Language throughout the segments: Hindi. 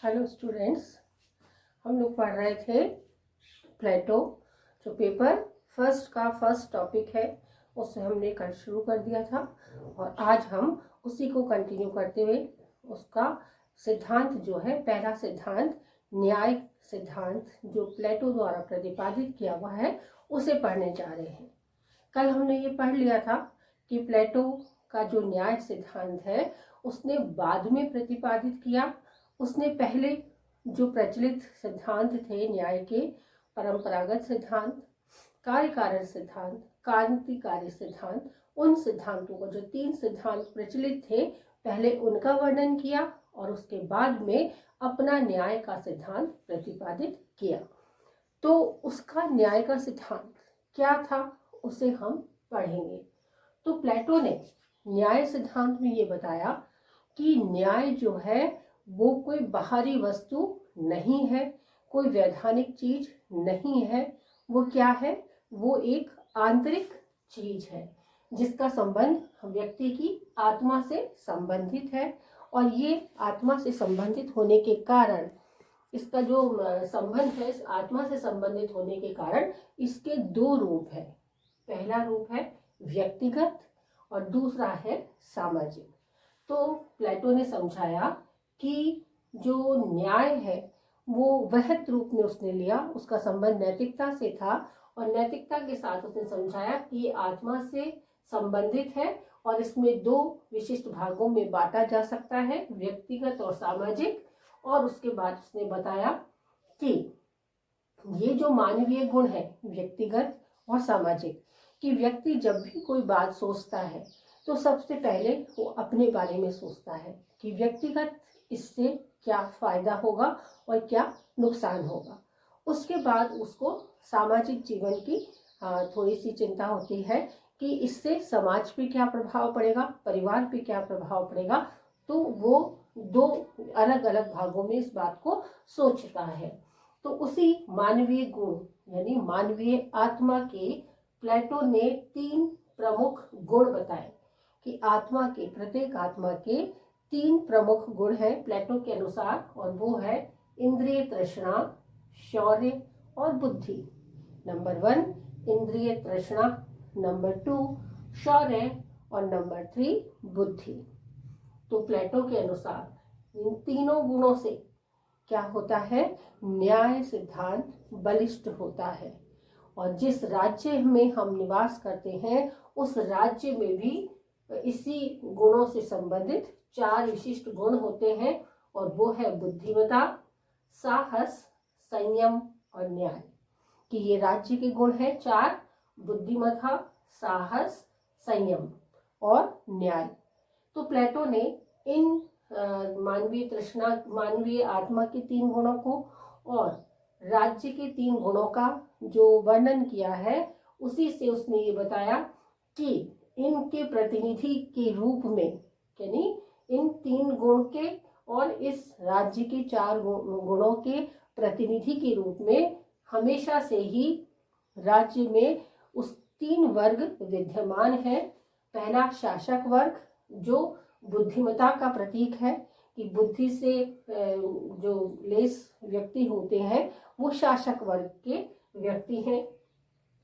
हेलो स्टूडेंट्स, हम लोग पढ़ रहे थे प्लेटो। जो पेपर फर्स्ट का फर्स्ट टॉपिक है उससे हमने कल शुरू कर दिया था और आज हम उसी को कंटिन्यू करते हुए उसका सिद्धांत जो है, पहला सिद्धांत न्याय सिद्धांत जो प्लेटो द्वारा प्रतिपादित किया हुआ है उसे पढ़ने जा रहे हैं। कल हमने ये पढ़ लिया था कि प्लेटो का जो न्याय सिद्धांत है उसने बाद में प्रतिपादित किया। उसने पहले जो प्रचलित सिद्धांत थे न्याय के, परंपरागत सिद्धांत, कार्यकारण सिद्धांत, क्रांतिकारी सिद्धांत, उन सिद्धांतों को, जो 3 सिद्धांत प्रचलित थे, पहले उनका वर्णन किया और उसके बाद में अपना न्याय का सिद्धांत प्रतिपादित किया। तो उसका न्याय का सिद्धांत क्या था उसे हम पढ़ेंगे। तो प्लेटो ने न्याय सिद्धांत में ये बताया कि न्याय जो है वो कोई बाहरी वस्तु नहीं है, कोई वैधानिक चीज नहीं है। वो क्या है? वो एक आंतरिक चीज है जिसका संबंध व्यक्ति की आत्मा से संबंधित है। और ये आत्मा से संबंधित होने के कारण, इसका जो संबंध है आत्मा से संबंधित होने के कारण, इसके 2 रूप है। पहला रूप है व्यक्तिगत और दूसरा है सामाजिक। तो प्लेटो ने समझाया कि जो न्याय है वो वृहत रूप में उसने लिया, उसका संबंध नैतिकता से था और नैतिकता के साथ उसने समझाया कि ये आत्मा से संबंधित है और इसमें 2 विशिष्ट भागों में बांटा जा सकता है, व्यक्तिगत और सामाजिक। और उसके बाद उसने बताया कि ये जो मानवीय गुण है, व्यक्तिगत और सामाजिक, कि व्यक्ति जब भी कोई बात सोचता है तो सबसे पहले वो अपने बारे में सोचता है कि व्यक्तिगत इससे क्या फायदा होगा और क्या नुकसान होगा। उसके बाद उसको सामाजिक जीवन की थोड़ी सी चिंता होती है कि इससे समाज पे क्या प्रभाव पड़ेगा, परिवार पे क्या प्रभाव पड़ेगा। तो वो 2 अलग अलग भागों में इस बात को सोचता है। तो उसी मानवीय गुण यानी मानवीय आत्मा के प्लेटो ने 3 प्रमुख गुण बताए कि आत्मा के, प्रत्येक आत्मा के 3 प्रमुख गुण हैं प्लेटो के अनुसार, और वो है इंद्रिय तृष्णा, शौर्य और बुद्धि। नंबर 1 इंद्रिय तृष्णा, नंबर 2 शौर्य और नंबर 3 बुद्धि। तो प्लेटो के अनुसार इन तीनों गुणों से क्या होता है? न्याय सिद्धांत बलिष्ठ होता है। और जिस राज्य में हम निवास करते हैं उस राज्य में भी इसी गुणों से संबंधित 4 विशिष्ट गुण होते हैं, और वो है बुद्धिमता, साहस, संयम और न्याय। कि ये राज्य के गुण हैं 4: बुद्धिमता, साहस, संयम और न्याय। तो प्लेटो ने इन मानवीय तृष्णा, मानवीय आत्मा के 3 गुणों को और राज्य के 3 गुणों का जो वर्णन किया है, उसी से उसने ये बताया कि इनके प्रतिनिधि के रूप में, यानी इन 3 गुण के और इस राज्य के 4 गुणों के प्रतिनिधि के रूप में हमेशा से ही राज्य में उस 3 वर्ग विद्यमान है। पहला शासक वर्ग जो बुद्धिमता का प्रतीक है, कि बुद्धि से जो लेस व्यक्ति होते हैं वो शासक वर्ग के व्यक्ति हैं।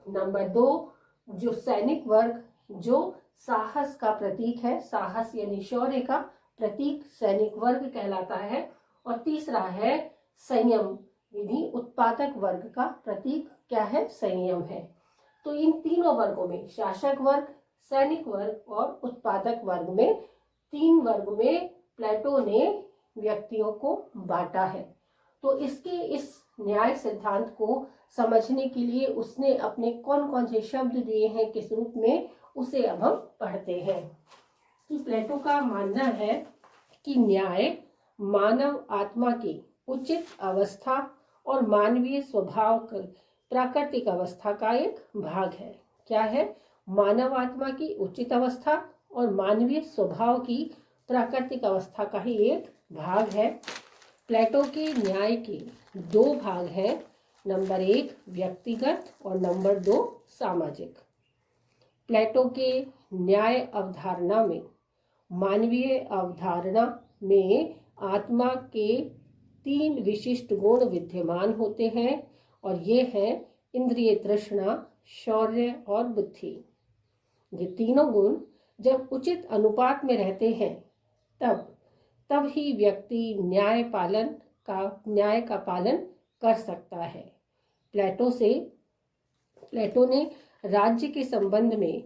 नंबर 2 जो सैनिक वर्ग, जो साहस का प्रतीक है, साहस यानी शौर्य का प्रतीक सैनिक वर्ग कहलाता है। और तीसरा है संयम, यानी उत्पादक वर्ग का प्रतीक क्या है? संयम है। तो इन तीनों वर्गों में, शासक वर्ग, सैनिक वर्ग और उत्पादक वर्ग में, 3 वर्ग में प्लेटो ने व्यक्तियों को बांटा है। तो इसके इस न्याय सिद्धांत को समझने के लिए उसने अपने कौन कौन से शब्द दिए हैं किस रूप में, उसे अब हम पढ़ते हैं। कि प्लेटो का मानना है कि न्याय मानव आत्मा की उचित अवस्था और मानवीय स्वभाव प्राकृतिक अवस्था का एक भाग है। क्या है? मानव आत्मा की उचित अवस्था और मानवीय स्वभाव की प्राकृतिक अवस्था का ही एक भाग है। प्लेटो के न्याय के 2 भाग हैं, नंबर 1 व्यक्तिगत और नंबर 2 सामाजिक। प्लेटो के न्याय अवधारणा में, मानवीय अवधारणा में आत्मा के तीन विशिष्ट गुण विद्यमान होते हैं और ये हैं इंद्रिय तृष्णा, शौर्य और बुद्धि। ये तीनों गुण जब उचित अनुपात में रहते हैं तब ही व्यक्ति न्याय का पालन कर सकता है। प्लेटो ने राज्य के संबंध में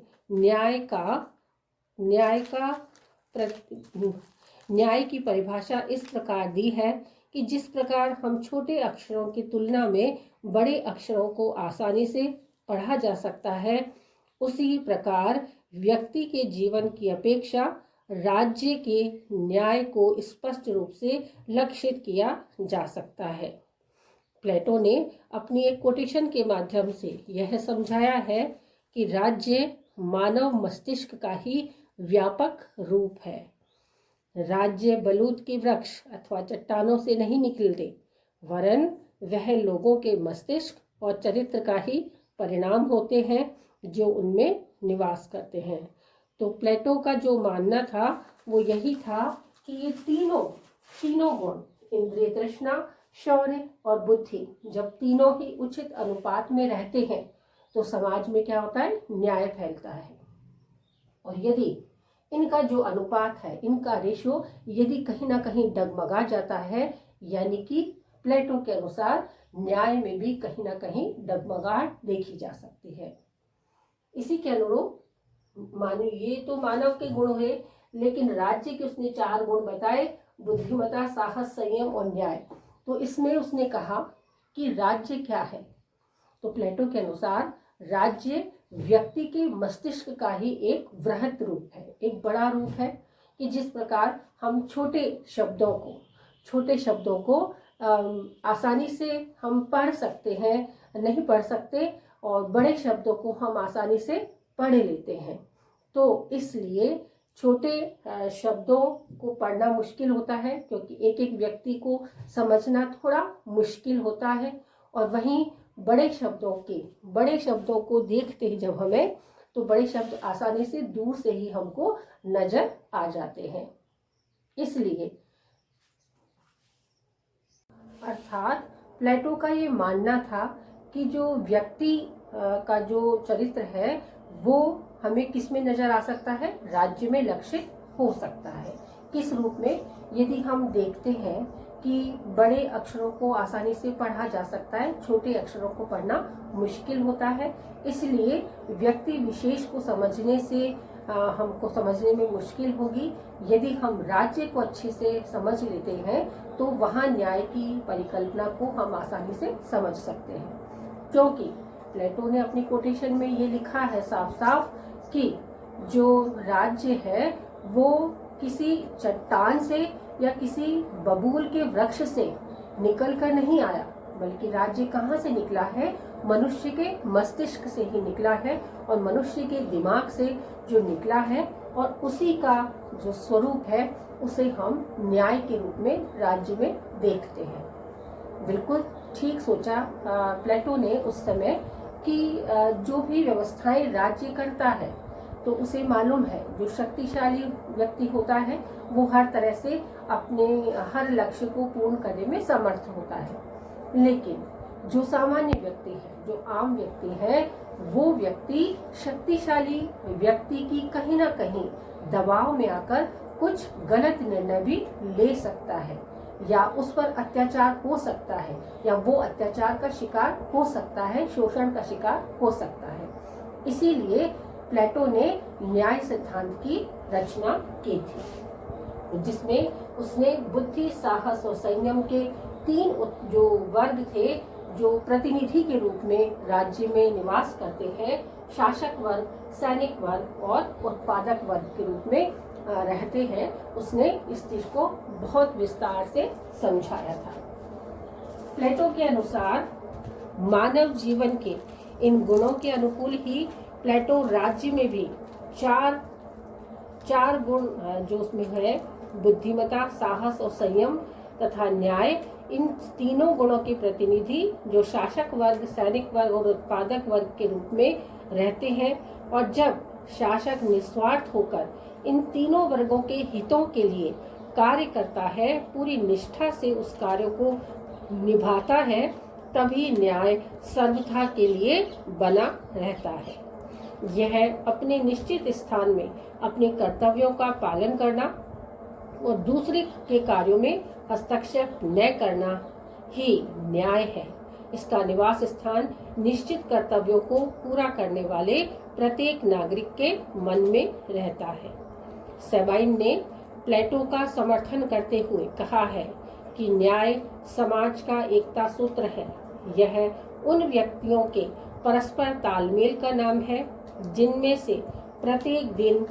न्याय की परिभाषा इस प्रकार दी है कि जिस प्रकार हम छोटे अक्षरों की तुलना में बड़े अक्षरों को आसानी से पढ़ा जा सकता है, उसी प्रकार व्यक्ति के जीवन की अपेक्षा राज्य के न्याय को स्पष्ट रूप से लक्षित किया जा सकता है। प्लेटो ने अपनी एक कोटेशन के माध्यम से यह समझाया है कि राज्य मानव मस्तिष्क का ही व्यापक रूप है। राज्य बलूत के वृक्ष अथवा चट्टानों से नहीं निकलते, वरन वह लोगों के मस्तिष्क और चरित्र का ही परिणाम होते हैं जो उनमें निवास करते हैं। तो प्लेटो का जो मानना था वो यही था कि ये तीनों गुण, इंद्रिय तृष्णा, शौर्य और बुद्धि, जब तीनों ही उचित अनुपात में रहते हैं तो समाज में क्या होता है, न्याय फैलता है। और यदि इनका जो अनुपात है, इनका रेशो यदि कहीं ना कहीं डगमगा जाता है, यानी कि प्लेटो के अनुसार न्याय में भी कहीं ना कहीं डगमगाहट देखी जा सकती है। इसी के अनुरूप मानिए ये तो मानव के गुण हुए, लेकिन राज्य के उसने 4 गुण बताए, बुद्धिमता, साहस, संयम और न्याय। तो इसमें उसने कहा कि राज्य क्या है, तो प्लेटो के अनुसार राज्य व्यक्ति के मस्तिष्क का ही एक वृहत रूप है, एक बड़ा रूप है कि जिस प्रकार हम छोटे शब्दों को आसानी से हम पढ़ सकते हैं, नहीं पढ़ सकते, और बड़े शब्दों को हम आसानी से पढ़ लेते हैं। तो इसलिए छोटे शब्दों को पढ़ना मुश्किल होता है, क्योंकि एक एक व्यक्ति को समझना थोड़ा मुश्किल होता है। और वहीं बड़े शब्दों को देखते ही जब हमें, तो बड़े शब्द आसानी से दूर से ही हमको नजर आ जाते हैं। इसलिए अर्थात प्लेटो का ये मानना था कि जो व्यक्ति का जो चरित्र है वो हमें किस में नजर आ सकता है, राज्य में लक्षित हो सकता है। किस रूप में, यदि हम देखते हैं कि बड़े अक्षरों को आसानी से पढ़ा जा सकता है, छोटे अक्षरों को पढ़ना मुश्किल होता है, इसलिए व्यक्ति विशेष को हमको समझने में मुश्किल होगी। यदि हम राज्य को अच्छे से समझ लेते हैं तो वहाँ न्याय की परिकल्पना को हम आसानी से समझ सकते हैं, क्योंकि प्लेटो ने अपनी कोटेशन में ये लिखा है साफ साफ कि जो राज्य है वो किसी चट्टान से या किसी बबूल के वृक्ष से निकल कर नहीं आया, बल्कि राज्य कहाँ से निकला है, मनुष्य के मस्तिष्क से ही निकला है, और मनुष्य के दिमाग से जो निकला है, और उसी का जो स्वरूप है उसे हम न्याय के रूप में राज्य में देखते हैं। बिल्कुल ठीक सोचा प्लेटो ने उस समय कि जो भी व्यवस्थाएं राज्य करता है तो उसे मालूम है जो शक्तिशाली व्यक्ति होता है वो हर तरह से अपने हर लक्ष्य को पूर्ण करने में समर्थ होता है, लेकिन जो सामान्य व्यक्ति है, जो आम व्यक्ति है, वो व्यक्ति शक्तिशाली व्यक्ति की कहीं ना कहीं दबाव में आकर कुछ गलत निर्णय भी ले सकता है, या उस पर अत्याचार हो सकता है, या वो अत्याचार का शिकार हो सकता है, शोषण का शिकार हो सकता है। इसीलिए प्लेटो ने न्याय सिद्धांत की रचना की थी, जिसमें उसने बुद्धि, साहस और संयम के 3 जो वर्ग थे, जो प्रतिनिधि के रूप में राज्य में निवास करते हैं, शासक वर्ग, सैनिक वर्ग और उत्पादक वर्ग के रूप में रहते हैं, उसने इस चीज को बहुत विस्तार से समझाया था। प्लेटो के अनुसार मानव जीवन के इन गुणों के अनुकूल ही प्लेटो राज्य में भी चार गुण जो उसमें है, बुद्धिमता, साहस और संयम तथा न्याय, इन तीनों गुणों के प्रतिनिधि जो शासक वर्ग, सैनिक वर्ग और उत्पादक वर्ग के रूप में रहते हैं, और जब शासक निस्वार्थ होकर इन तीनों वर्गों के हितों के लिए कार्य करता है, पूरी निष्ठा से उस कार्य को निभाता है, तभी न्याय सर्वथा के लिए बना रहता है। यह अपने निश्चित स्थान में अपने कर्तव्यों का पालन करना और दूसरे के कार्यों में हस्तक्षेप न करना ही न्याय है। इसका निवास स्थान निश्चित कर्तव्यों को पूरा करने वाले प्रत्येक नागरिक के मन में रहता है। सेबाइन ने प्लेटो का समर्थन करते हुए कहा है कि न्याय समाज का एकता सूत्र है। यह उन व्यक्तियों के परस्पर तालमेल का नाम है जिनमें से प्रत्येक दिन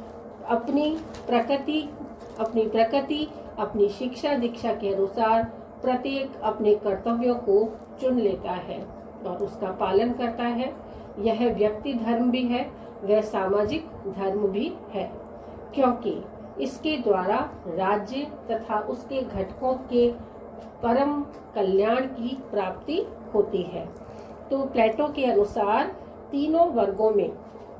अपनी प्रकृति अपनी शिक्षा दीक्षा के अनुसार प्रत्येक अपने कर्तव्यों को चुन लेता है और उसका पालन करता है। यह व्यक्ति धर्म भी है, वह सामाजिक धर्म भी है, क्योंकि इसके द्वारा राज्य तथा उसके घटकों के परम कल्याण की प्राप्ति होती है। तो प्लेटो के अनुसार तीनों वर्गों में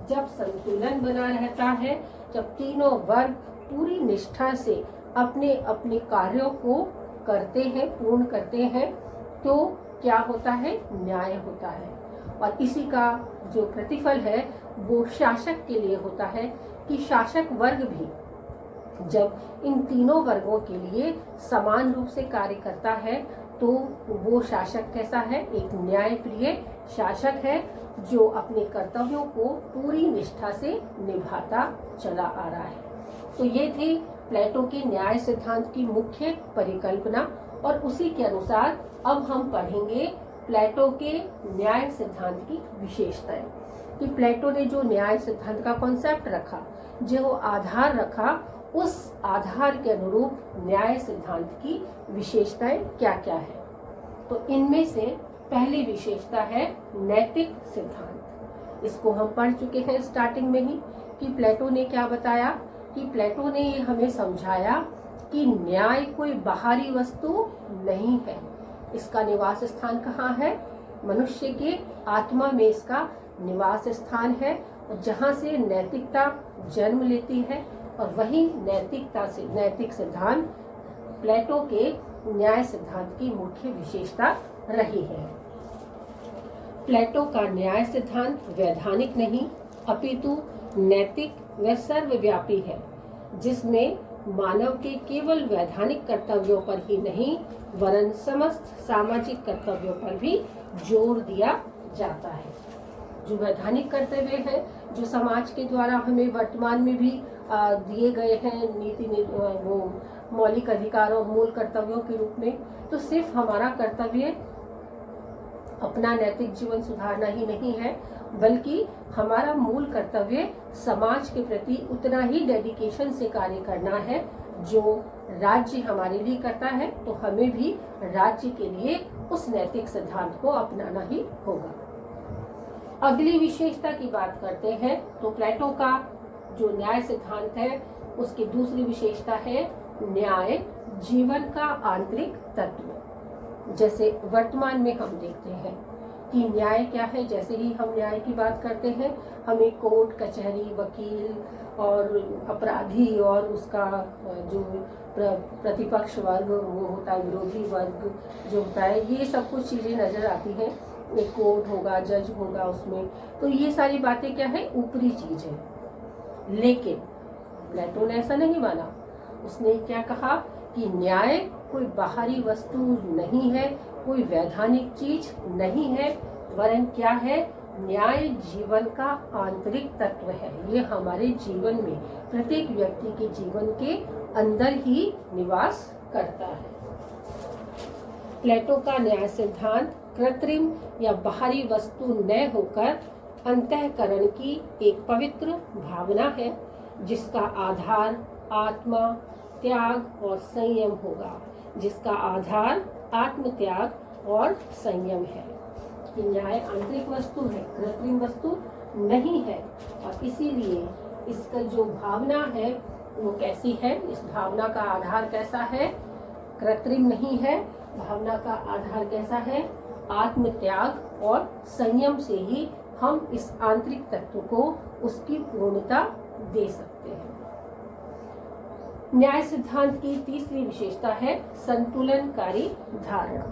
जब संतुलन बना रहता है, जब तीनों वर्ग पूरी निष्ठा से अपने अपने कार्यों को करते हैं, पूर्ण करते हैं, तो क्या होता है? न्याय होता है। और इसी का जो प्रतिफल है वो शासक के लिए होता है कि शासक वर्ग भी जब इन तीनों वर्गों के लिए समान रूप से कार्य करता है तो वो शासक कैसा है? एक न्यायप्रिय शासक है जो अपने कर्तव्यों को पूरी निष्ठा से निभाता चला आ रहा है। तो ये थी प्लेटो के न्याय सिद्धांत की मुख्य परिकल्पना और उसी के अनुसार अब हम पढ़ेंगे प्लेटो के न्याय सिद्धांत की विशेषताएं। कि प्लेटो ने जो न्याय सिद्धांत का कॉन्सेप्ट रखा, जो आधार रखा, उस आधार के अनुरूप न्याय सिद्धांत की विशेषताएं क्या क्या है। तो इनमें से पहली विशेषता है नैतिक सिद्धांत। इसको हम पढ़ चुके हैं स्टार्टिंग में ही कि प्लेटो ने क्या बताया कि प्लेटो ने ये हमें समझाया कि न्याय कोई बाहरी वस्तु नहीं है। इसका निवास स्थान कहाँ है? मनुष्य के आत्मा में इसका निवास स्थान है, और जहाँ से नैतिकता जन्म लेती है, और वही नैतिकता से नैतिक सिद्धांत प्लेटो के न्याय सिद्धांत की मुख्य विशेषता रही है। प्लेटो का न्याय सिद्धांत वैधानिक नहीं अपितु नैतिक व सर्वव्यापी है, जिसमें मानव के केवल वैधानिक कर्तव्यों पर ही नहीं वरन समस्त सामाजिक कर्तव्यों पर भी जोर दिया जाता है। जो वैधानिक कर्तव्य है, जो समाज के द्वारा हमें वर्तमान में भी दिए गए हैं नीति वो मौलिक अधिकार और मूल कर्तव्यों के रूप में, तो सिर्फ हमारा कर्तव्य अपना नैतिक जीवन सुधारना ही नहीं है, बल्कि हमारा मूल कर्तव्य समाज के प्रति उतना ही डेडिकेशन से कार्य करना है जो राज्य हमारे लिए करता है। तो हमें भी राज्य के लिए उस नैतिक सिद्धांत को अपनाना ही होगा। अगली विशेषता की बात करते हैं तो प्लेटो का जो न्याय सिद्धांत है उसकी दूसरी विशेषता है न्याय जीवन का आंतरिक तत्व। जैसे वर्तमान में हम देखते हैं कि न्याय क्या है। जैसे ही हम न्याय की बात करते हैं, हमें कोर्ट कचहरी, वकील और अपराधी और उसका जो प्रतिपक्ष वर्ग वो होता है, विरोधी वर्ग जो होता है, ये सब कुछ चीजें नजर आती हैं। एक कोर्ट होगा, जज होगा उसमें, तो ये सारी बातें क्या है? ऊपरी चीज है। लेकिन प्लेटो ने ऐसा नहीं माना। उसने क्या कहा कि न्याय कोई बाहरी वस्तु नहीं है, कोई वैधानिक चीज नहीं है, वरन क्या है? न्याय जीवन का आंतरिक तत्व है। ये हमारे जीवन में, प्रत्येक व्यक्ति के जीवन के अंदर ही निवास करता है। प्लेटो का न्याय सिद्धांत कृत्रिम या बाहरी वस्तु न होकर अंतःकरण की एक पवित्र भावना है, जिसका आधार आत्मा, त्याग और संयम होगा। जिसका आधार आत्म त्याग और संयम है। कि न्याय आंतरिक वस्तु है, कृत्रिम वस्तु नहीं है, और इसीलिए इसका जो भावना है वो कैसी है? इस भावना का आधार कैसा है? कृत्रिम नहीं है। भावना का आधार कैसा है? आत्म त्याग और संयम से ही हम इस आंतरिक तत्व को उसकी पूर्णता दे सकते हैं। न्याय सिद्धांत की तीसरी विशेषता है संतुलनकारी धारणा।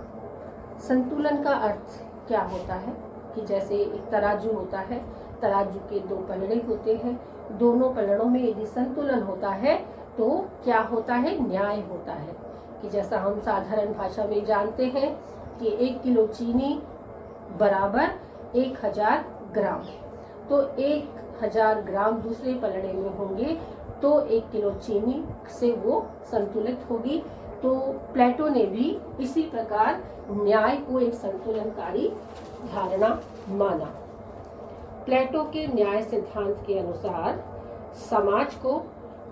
संतुलन का अर्थ क्या होता है कि जैसे एक तराजू होता है, तराजू के दो पलड़े होते हैं, दोनों पलड़ों में यदि संतुलन होता है तो क्या होता है, न्याय होता है। कि जैसा हम साधारण भाषा में जानते हैं कि 1 किलो चीनी बराबर 1000 ग्राम, तो 1000 ग्राम दूसरे पलड़े में होंगे तो 1 किलो चीनी से वो संतुलित होगी। तो प्लेटो ने भी इसी प्रकार न्याय को एक संतुलनकारी धारणा माना। प्लेटो के न्याय सिद्धांत के अनुसार समाज को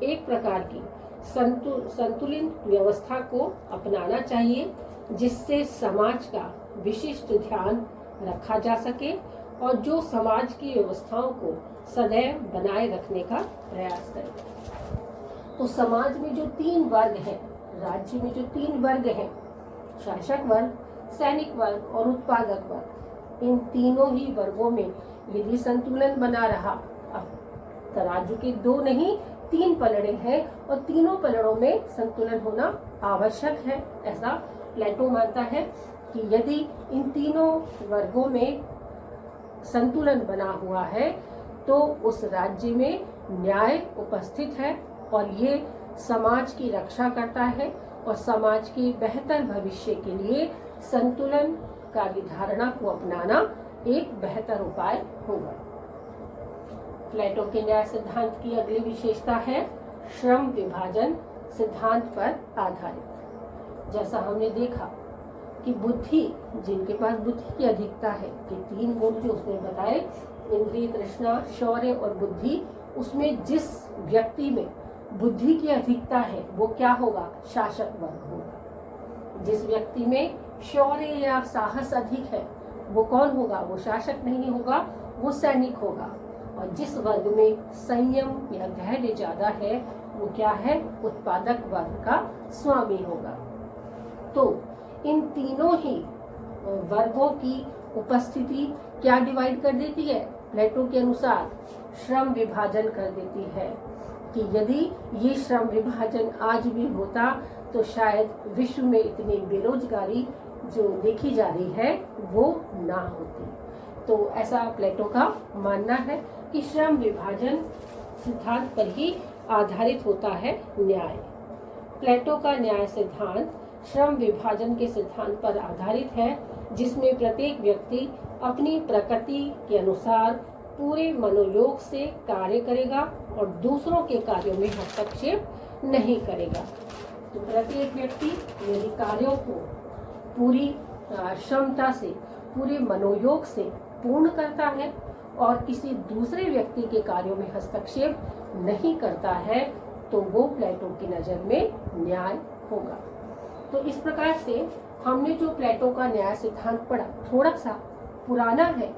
एक प्रकार की संतुलित व्यवस्था को अपनाना चाहिए जिससे समाज का विशिष्ट ध्यान रखा जा सके और जो समाज की व्यवस्थाओं को सदैव बनाए रखने का प्रयास करे। तो समाज में जो 3 वर्ग हैं, राज्य में जो 3 वर्ग हैं, शासक वर्ग, सैनिक वर्ग और उत्पादक वर्ग, इन तीनों ही वर्गों में यदि संतुलन बना रहा, अब तराजू के 2 नहीं 3 पलड़े हैं और तीनों पलड़ों में संतुलन होना आवश्यक है, ऐसा प्लेटो मानता है कि यदि इन तीनों वर्गों में संतुलन बना हुआ है तो उस राज्य में न्याय उपस्थित है और ये समाज की रक्षा करता है और समाज के बेहतर भविष्य के लिए संतुलन का धारणा को अपनाना एक बेहतर उपाय होगा। प्लेटो के न्याय सिद्धांत की अगली विशेषता है श्रम विभाजन सिद्धांत पर आधारित। जैसा हमने देखा कि बुद्धि, जिनके पास बुद्धि की अधिकता है, कि 3 गुण जो उसने बताए, इंद्रिय, तृष्णा, शौर्य और बुद्धि, उसमें जिस व्यक्ति में बुद्धि की अधिकता है वो क्या होगा, शासक वर्ग होगा। जिस व्यक्ति में शौर्य या साहस अधिक है वो कौन होगा, वो शासक नहीं होगा, वो सैनिक होगा। और जिस वर्ग में संयम या धैर्य ज्यादा है वो क्या है, उत्पादक वर्ग का स्वामी होगा। तो इन तीनों ही वर्गों की उपस्थिति क्या डिवाइड कर देती है, प्लेटो के अनुसार श्रम विभाजन कर देती है कि यदि ये श्रम विभाजन आज भी होता तो शायद विश्व में इतनी बेरोजगारी जो देखी जा रही है वो ना होती। तो ऐसा प्लेटो का मानना है कि श्रम विभाजन सिद्धांत पर ही आधारित होता है न्याय। प्लेटो का न्याय सिद्धांत श्रम विभाजन के सिद्धांत पर आधारित है जिसमें प्रत्येक व्यक्ति अपनी प्रकृति के अनुसार पूरे मनोयोग से कार्य करेगा और दूसरों के कार्यों में हस्तक्षेप नहीं करेगा। तो प्रत्येक व्यक्ति यदि कार्यों को पूरी क्षमता से, पूरे मनोयोग से पूर्ण करता है और किसी दूसरे व्यक्ति के कार्यों में हस्तक्षेप नहीं करता है तो वो प्लेटो की नज़र में न्याय होगा। तो इस प्रकार से हमने जो प्लेटो का न्याय सिद्धांत पढ़ा, थोड़ा सा पुराना है,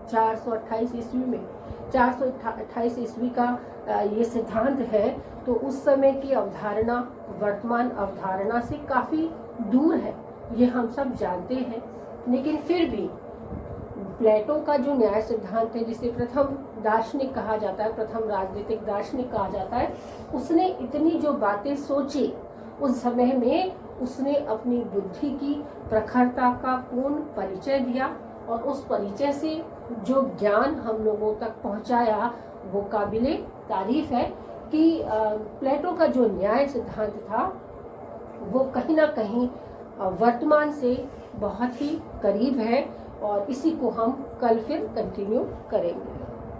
428 ईस्वी में, 428 ईस्वी का ये सिद्धांत है। तो उस समय की अवधारणा वर्तमान अवधारणा से काफ़ी दूर है, ये हम सब जानते हैं। लेकिन फिर भी प्लेटो का जो न्याय सिद्धांत है, जिसे प्रथम दार्शनिक कहा जाता है, प्रथम राजनीतिक दार्शनिक कहा जाता है, उसने इतनी जो बातें सोची उस समय में, उसने अपनी बुद्धि की प्रखरता का पूर्ण परिचय दिया और उस परिचय से जो ज्ञान हम लोगों तक पहुंचाया वो काबिले तारीफ है कि प्लेटो का जो न्याय सिद्धांत था वो कहीं ना कहीं वर्तमान से बहुत ही करीब है और इसी को हम कल फिर कंटिन्यू करेंगे।